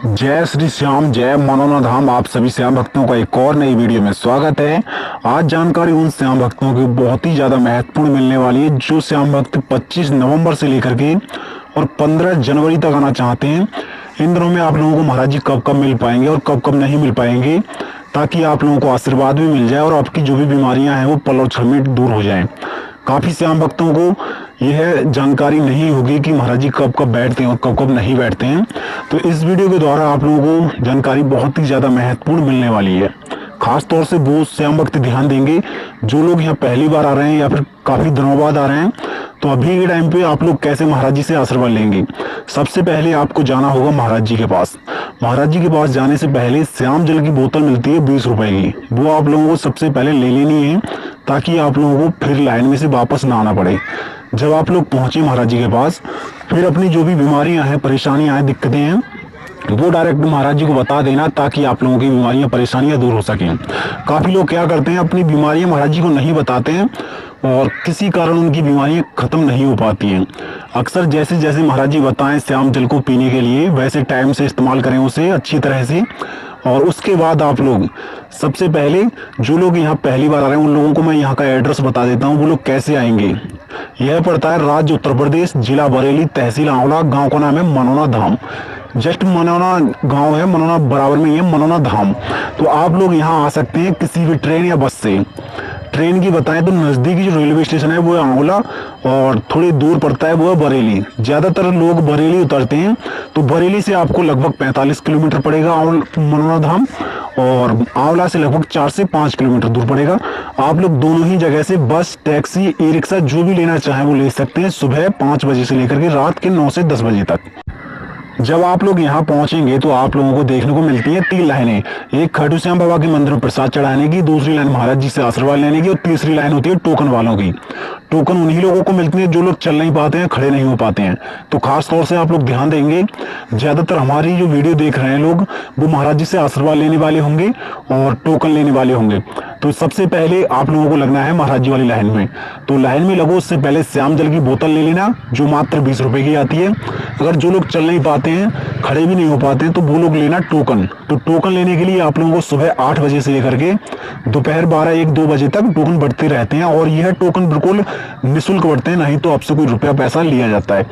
जय श्री श्याम, जय मनोना धाम। आप सभी श्याम भक्तों का एक और नई वीडियो में स्वागत है। आज जानकारी उन श्याम भक्तों की बहुत ही ज्यादा महत्वपूर्ण मिलने वाली है जो श्याम भक्त 25 नवंबर से लेकर के और 15 जनवरी तक आना चाहते हैं। इन दिनों में आप लोगों को महाराज जी कब कब मिल पाएंगे और कब कब नहीं मिल पाएंगे, ताकि आप लोगों को आशीर्वाद भी मिल जाए और आपकी जो भी बीमारियां हैं वो पल और क्षण में दूर हो जाएं। काफी श्याम भक्तों को यह जानकारी नहीं होगी कि महाराज जी कब कब बैठते हैं और कब कब नहीं बैठते हैं। तो इस वीडियो के द्वारा आप लोगों को जानकारी बहुत ही ज्यादा महत्वपूर्ण मिलने वाली है। खास तौर से वो श्याम भक्त ध्यान देंगे जो लोग यहाँ पहली बार आ रहे हैं या फिर काफी दिनों बाद आ रहे हैं। तो अभी के टाइम पे आप लोग कैसे महाराज जी से आशीर्वाद लेंगे। सबसे पहले आपको जाना होगा महाराज जी के पास। महाराज जी के पास जाने से पहले श्याम जल की बोतल मिलती है 20 रुपए की, वो आप लोगों को सबसे पहले ले लेनी है, ताकि आप लोगों को फिर लाइन में से वापस ना आना पड़े। जब आप लोग पहुंचे महाराज जी के पास, फिर अपनी जो भी बीमारियां हैं, परेशानियां हैं, दिक्कतें हैं, वो डायरेक्ट महाराज जी को बता देना, ताकि आप लोगों की बीमारियां, परेशानियां दूर हो सकें। काफी लोग क्या करते हैं, अपनी बीमारियां महाराज जी को नहीं बताते हैं और किसी कारण उनकी बीमारियां खत्म नहीं हो पाती हैं। अक्सर जैसे जैसे महाराज जी बताएं श्याम जल को पीने के लिए, वैसे टाइम से इस्तेमाल करें उसे अच्छी तरह से। और उसके बाद आप लोग सबसे पहले जो लोग यहाँ पहली बार आ रहे हैं उन लोगों को मैं यहाँ का एड्रेस बता देता हूँ, वो लोग कैसे आएंगे। यह पड़ता है राज्य उत्तर प्रदेश, जिला बरेली, तहसील आंवला, गांव का नाम है मनोना धाम। जस्ट मनोना गांव है, मनोना बराबर में ही है मनोना धाम। तो आप लोग यहाँ आ सकते हैं किसी भी ट्रेन या बस से। ट्रेन की बताएं तो नजदीकी जो रेलवे स्टेशन है वो है आंवला, और थोड़ी दूर पड़ता है वो है बरेली। ज्यादातर लोग बरेली उतरते हैं, तो बरेली से आपको लगभग 45 किलोमीटर पड़ेगा मनोना धाम, और आंवला से लगभग 4 से 5 किलोमीटर दूर पड़ेगा। आप लोग दोनों ही जगह से बस, टैक्सी, ई रिक्शा जो भी लेना चाहें वो ले सकते हैं, सुबह 5 बजे से लेकर के रात के 9 से 10 बजे तक। जब आप लोग यहाँ पहुंचेंगे तो आप लोगों को देखने को मिलती है 3 लाइनें। एक खाटू श्याम बाबा के मंदिर में प्रसाद चढ़ाने की, दूसरी लाइन महाराज जी से आशीर्वाद लेने की, और तीसरी लाइन होती है टोकन वालों की। टोकन उन्हीं लोगों को मिलती है जो लोग चल नहीं पाते हैं, खड़े नहीं हो पाते हैं। तो खास तौर से आप लोग ध्यान देंगे, ज्यादातर हमारी जो वीडियो देख रहे हैं लोग, वो महाराज जी से आशीर्वाद लेने वाले होंगे और टोकन लेने वाले होंगे। तो सबसे पहले आप लोगों को लगना है महाराज जी वाली लाइन में। तो लाइन में लगो, उससे पहले श्याम जल की बोतल ले लेना जो मात्र 20 रुपए की आती है। अगर जो लोग चल नहीं पाते हैं, खड़े भी नहीं हो पाते हैं, तो वो लोग लेना टोकन। तो टोकन लेने के लिए आप लोगों को सुबह 8 बजे से लेकर के दोपहर 12, 1, 2 बजे तक टोकन बढ़ते रहते हैं, और यह टोकन बिल्कुल निःशुल्क बढ़ते हैं, नहीं तो आपसे कोई रुपया पैसा लिया जाता है।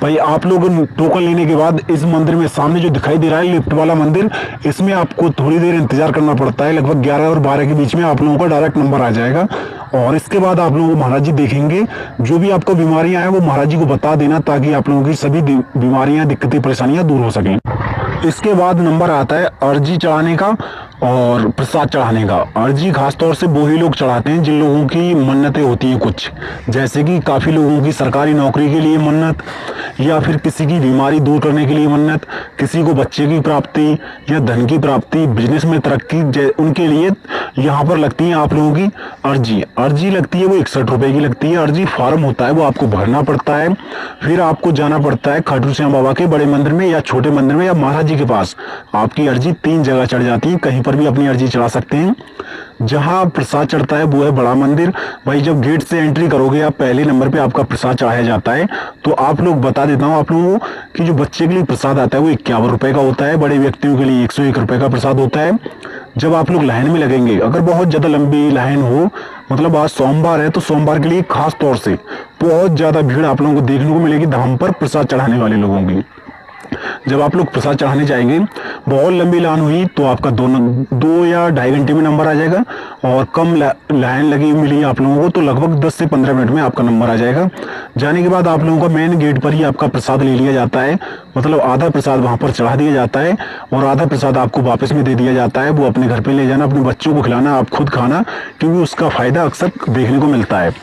भाई आप लोग टोकन लेने के बाद इस मंदिर में सामने जो दिखाई दे रहा है लिफ्ट वाला मंदिर, इसमें आपको थोड़ी देर इंतजार करना पड़ता है। लगभग 11 और 12 के बीच में आप लोगों का डायरेक्ट नंबर आ जाएगा, और इसके बाद आप लोगों को महाराज जी देखेंगे। जो भी आपको बीमारियां हैं वो महाराज जी को बता देना, ताकि आप लोगों की सभी बीमारियां, दिक्कतें, परेशानियां दूर हो सकें। इसके बाद नंबर आता है अर्जी चढ़ाने का और प्रसाद चढ़ाने का। अर्जी खास तौर से वो ही लोग चढ़ाते हैं जिन लोगों की मन्नतें होती हैं कुछ, जैसे कि काफी लोगों की सरकारी नौकरी के लिए मन्नत, या फिर किसी की बीमारी दूर करने के लिए मन्नत, किसी को बच्चे की प्राप्ति या धन की प्राप्ति, बिजनेस में तरक्की, उनके लिए यहाँ पर लगती है आप लोगों की अर्जी। अर्जी लगती है वो 61 रुपए की लगती है। अर्जी फॉर्म होता है, वो आपको भरना पड़ता है। फिर आपको जाना पड़ता है खाटू श्याम बाबा के बड़े मंदिर में या छोटे मंदिर में या महाराज जी के पास। आपकी अर्जी 3 जगह चढ़ जाती है, कहीं पर भी अपनी अर्जी चढ़ा सकते हैं। जहां प्रसाद चढ़ता है वो है बड़ा मंदिर। भाई जब गेट से एंट्री करोगे आप, पहले नंबर पे आपका प्रसाद चढ़ाया जाता है। तो आप लोग बता देता हूँ आप लोगों को कि जो बच्चे के लिए प्रसाद आता है वो 51 रुपए का होता है, बड़े व्यक्तियों के लिए 101 रुपए का प्रसाद होता है। जब आप लोग लाइन में लगेंगे, अगर बहुत ज्यादा लंबी लाइन हो, मतलब आज सोमवार है तो सोमवार के लिए खास तौर से बहुत ज्यादा भीड़ आप लोगों को देखने को मिलेगी धाम पर प्रसाद चढ़ाने वाले लोगों की। जब आप लोग प्रसाद चढ़ाने जाएंगे, बहुत लंबी लाइन हुई तो आपका 2 या 2.5 घंटे में नंबर आ जाएगा, और कम लाइन लगी मिली आप लोगों को तो लगभग 10 से 15 मिनट में आपका नंबर आ जाएगा। जाने के बाद आप लोगों का मेन गेट पर ही आपका प्रसाद ले लिया जाता है, मतलब आधा प्रसाद वहां पर चढ़ा दिया जाता है और आधा प्रसाद आपको वापस में दे दिया जाता है। वो अपने घर पे ले जाना, अपने बच्चों को खिलाना, आप खुद खाना, क्योंकि उसका फायदा अक्सर देखने को मिलता है।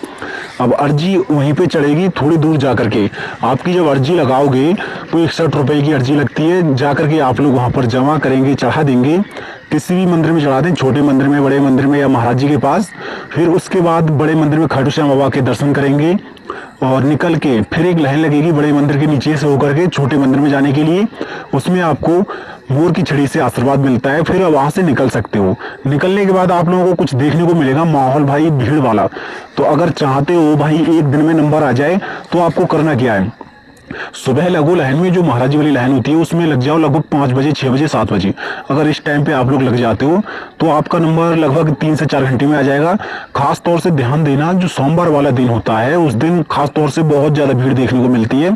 अब अर्जी वहीं पे चढ़ेगी थोड़ी दूर जाकर के। आपकी जब अर्जी लगाओगे तो 61 रुपए की अर्जी लगती है। जाकर के आप लोग वहां पर जमा करेंगे, चढ़ा देंगे, किसी भी मंदिर में चढ़ा दें, छोटे मंदिर में, बड़े मंदिर में या महाराज जी के पास। फिर उसके बाद बड़े मंदिर में खाटू श्याम बाबा के दर्शन करेंगे और निकल के फिर एक लाइन लगेगी बड़े मंदिर के नीचे से होकर के छोटे मंदिर में जाने के लिए। उसमें आपको मोर की छड़ी से आशीर्वाद मिलता है, फिर वहां से निकल सकते हो। निकलने के बाद आप लोगों को कुछ देखने को मिलेगा माहौल भाई भीड़ वाला। तो अगर चाहते हो भाई एक दिन में नंबर आ जाए तो आपको करना क्या है, सुबह लगो लाइन में, जो महाराजी वाली लाइन होती है उसमें लग जाओ लगभग 5 बजे, 6 बजे, 7 बजे। अगर इस टाइम पे आप लोग लग जाते हो तो आपका नंबर लगभग 3 से 4 घंटे में आ जाएगा। खास तौर से ध्यान देना, जो सोमवार वाला दिन होता है उस दिन खास तौर से बहुत ज़्यादा भीड़ देखने को मिलती है।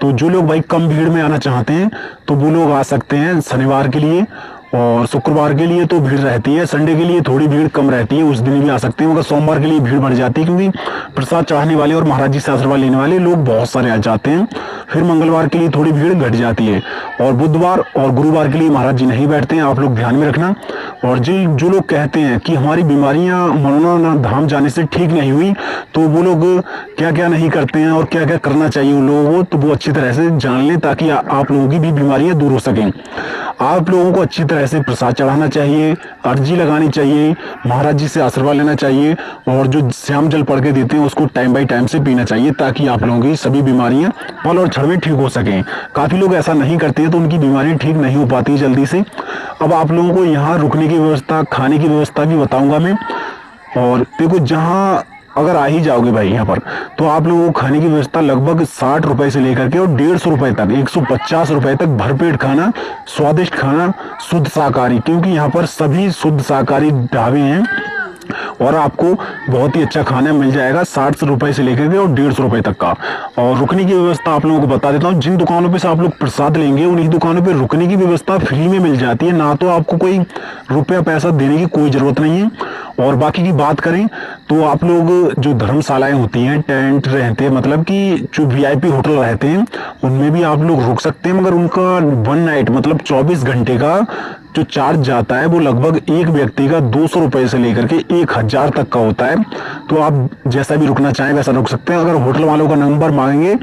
तो जो लोग भाई कम भीड़ में आना चाहते हैं तो वो लोग आ सकते हैं शनिवार के लिए, और शुक्रवार के लिए तो भीड़ रहती है, संडे के लिए थोड़ी भीड़ कम रहती है, उस दिन भी आ सकते हैं। मगर सोमवार के लिए भीड़ बढ़ जाती है क्योंकि प्रसाद चढ़ाने वाले और महाराज जी से आशीर्वाद लेने वाले लोग बहुत सारे आ जाते हैं। फिर मंगलवार के लिए थोड़ी भीड़ घट जाती है, और बुधवार और गुरुवार के लिए महाराज जी नहीं बैठते हैं, आप लोग ध्यान में रखना। और जो लोग कहते हैं कि हमारी बीमारियां मनोना धाम जाने से ठीक नहीं हुई, तो वो लोग क्या क्या नहीं करते हैं और क्या क्या करना चाहिए उन लोगों को, तो वो अच्छी तरह से जान लें ताकि आप लोगों की भी बीमारियां दूर हो सकें। आप लोगों को अच्छी तरह से प्रसाद चढ़ाना चाहिए, अर्जी लगानी चाहिए, महाराज जी से आशीर्वाद लेना चाहिए, और जो श्याम जल पढ़ के देते हैं उसको टाइम बाई टाइम से पीना चाहिए ताकि आप लोगों की सभी बीमारियां पल और क्षण में ठीक हो सकें। काफ़ी लोग ऐसा नहीं करते हैं तो उनकी बीमारियां ठीक नहीं हो पाती जल्दी से। अब आप लोगों को यहाँ रुकने की व्यवस्था, खाने की व्यवस्था भी बताऊंगा मैं। और देखो, जहाँ अगर आ ही जाओगे भाई यहाँ पर, तो आप लोगों को खाने की व्यवस्था लगभग 60 रुपए से लेकर के और 150 रुपए तक, 150 रुपए तक भरपेट खाना, स्वादिष्ट खाना, शुद्ध शाकाहारी, क्योंकि यहाँ पर सभी शुद्ध शाकाहारी ढाबे हैं और आपको बहुत ही अच्छा खाना मिल जाएगा 60 रुपए से लेकर के और 150 रुपए तक का। और रुकने की व्यवस्था आप लोगों को बता देता हूँ, जिन दुकानों पे से आप लोग प्रसाद लेंगे उन्हीं दुकानों पे रुकने की व्यवस्था फ्री में मिल जाती है, ना तो आपको कोई रुपया पैसा देने की कोई जरूरत नहीं है। और बाकी की बात करें तो आप लोग जो धर्मशालाएं होती हैं, टेंट रहते हैं, मतलब कि जो वीआईपी होटल रहते हैं उनमें भी आप लोग रुक सकते हैं, मगर उनका 1 नाइट मतलब 24 घंटे का जो चार्ज जाता है वो लगभग एक व्यक्ति का 200 रुपए से लेकर के 1000 तक का होता है। तो आप जैसा भी रुकना चाहें वैसा रुक सकते हैं। अगर होटल वालों का नंबर मांगेंगे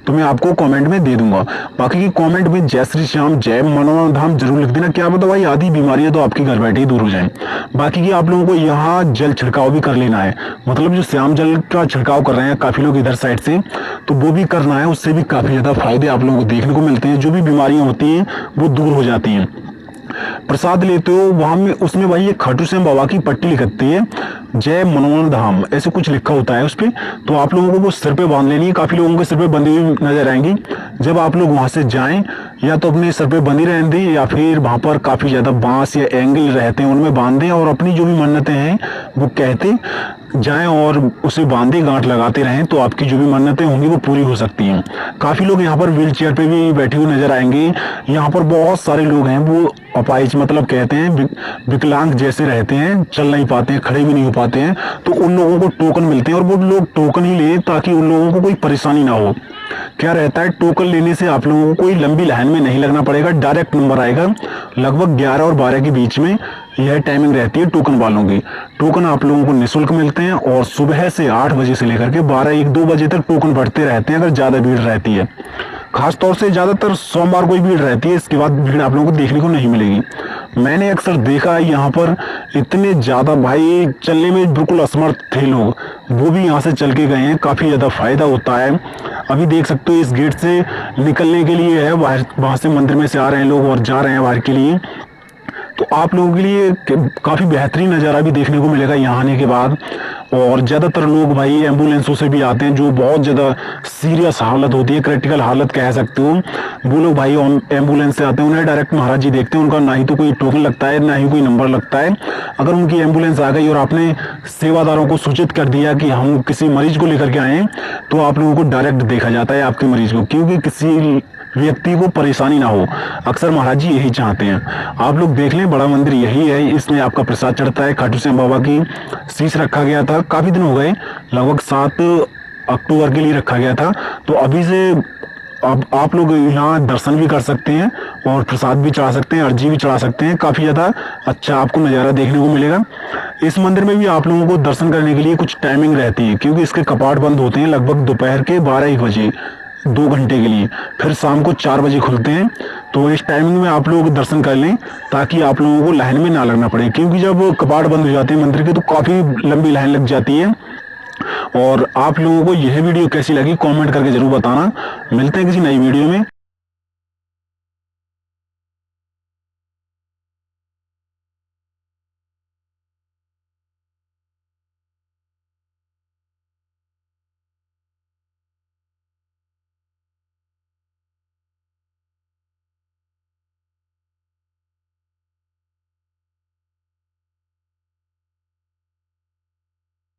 तो मैं आपको कमेंट में दे दूंगा। बाकी की कमेंट में जय श्री श्याम, जय मनोना धाम जरूर लिख देना। क्या पता भाई आधी बीमारियां तो आपकी घर बैठे ही दूर हो जाएं। बाकी की आप लोगों को यहाँ जल छिड़काव भी कर लेना है, मतलब जो श्याम जल का छिड़काव कर रहे हैं काफी लोग इधर साइड से, तो वो भी करना है। उससे भी काफी ज्यादा फायदे आप लोगों को देखने को मिलते हैं, जो भी बीमारियां होती हैं वो दूर हो जाती हैं। प्रसाद लेते हो वहां में, उसमें भाई ये खाटू श्याम बाबा की पट्टी लिखती है, जय मनोना धाम ऐसे कुछ लिखा होता है उस पे, तो आप लोगों को वो सिर पे बांध लेनी है। काफी लोगों के सिर पे बंधी हुई नजर आएंगी। जब आप लोग वहां से जाएं, या तो अपने सर पे बंधी रहने दें, या फिर वहां पर काफी ज्यादा बांस या एंगल रहते हैं उनमें बांध दें, और अपनी जो भी मन्नतें हैं वो कहते जाएं और उसे बांधे गांठ लगाते रहें, तो आपकी जो भी मन्नतें होंगी वो पूरी हो सकती हैं। काफी लोग यहाँ पर व्हील चेयर पे भी बैठे हुए नजर आएंगे। यहाँ पर बहुत सारे लोग हैं वो अपाहिज मतलब कहते हैं विकलांग जैसे रहते हैं, चल नहीं पाते हैं, खड़े भी नहीं हो पाते हैं, तो उन लोगों को टोकन मिलते हैं और वो लोग टोकन ही लें ताकि उन लोगों को कोई परेशानी ना हो। क्या रहता है, टोकन लेने से आप लोगों को कोई लंबी लाइन में नहीं लगना पड़ेगा, डायरेक्ट नंबर आएगा। लगभग 11 और 12 के बीच में यह टाइमिंग रहती है टोकन वालों की। टोकन आप लोगों को निःशुल्क मिलते हैं, और सुबह से 8 बजे से लेकर के 12-1-2 बजे तक टोकन बढ़ते रहते हैं अगर ज्यादा भीड़ रहती है। खास तौर से ज्यादातर सोमवार को ही भीड़ रहती है, इसके बाद भीड़ आप लोगों को देखने को नहीं मिलेगी। मैंने अक्सर देखा है यहाँ पर इतने ज्यादा भाई चलने में बिल्कुल असमर्थ थे लोग, वो भी यहाँ से चल के गए हैं, काफी ज्यादा फायदा होता है। अभी देख सकते हो इस गेट से निकलने के लिए है, वहां से मंदिर में से आ रहे हैं लोग और जा रहे हैं बाहर के लिए। तो आप लोगों के लिए काफी बेहतरीन नज़ारा भी देखने को मिलेगा यहाँ आने के बाद। और ज़्यादातर लोग भाई एम्बुलेंसों से भी आते हैं, जो बहुत ज़्यादा सीरियस हालत होती है, क्रिटिकल हालत कह सकते हो, वो लोग भाई एम्बुलेंस से आते हैं। उन्हें डायरेक्ट महाराज जी देखते हैं, उनका ना ही तो कोई टोकन लगता है ना ही कोई नंबर लगता है। अगर उनकी एम्बुलेंस आ गई और आपने सेवादारों को सूचित कर दिया कि हम किसी मरीज को लेकर के आए हैं, तो आप लोगों को डायरेक्ट देखा जाता है आपके मरीज को, क्योंकि किसी व्यक्ति को परेशानी ना हो। अक्सर महाराज जी यही चाहते हैं। आप लोग देख लें, बड़ा मंदिर यही है, इसमें आपका प्रसाद चढ़ता है। खाटू श्याम बाबा की शीश रखा गया था, काफी दिन हो गए, लगभग 7 अक्टूबर के लिए रखा गया था। तो अभी से अब आप लोग यहाँ दर्शन भी कर सकते हैं और प्रसाद भी चढ़ा सकते हैं, अर्जी भी चढ़ा सकते हैं। काफी ज्यादा अच्छा आपको नज़ारा देखने को मिलेगा। इस मंदिर में भी आप लोगों को दर्शन करने के लिए कुछ टाइमिंग रहती है, क्योंकि इसके कपाट बंद होते हैं लगभग दोपहर के 12-1 बजे 2 घंटे के लिए, फिर शाम को 4 बजे खुलते हैं। तो इस टाइमिंग में आप लोग दर्शन कर लें ताकि आप लोगों को लाइन में ना लगना पड़े, क्योंकि जब कपाट बंद हो जाते हैं मंदिर के तो काफ़ी लंबी लाइन लग जाती है। और आप लोगों को यह वीडियो कैसी लगी कमेंट करके जरूर बताना। मिलते हैं किसी नई वीडियो में।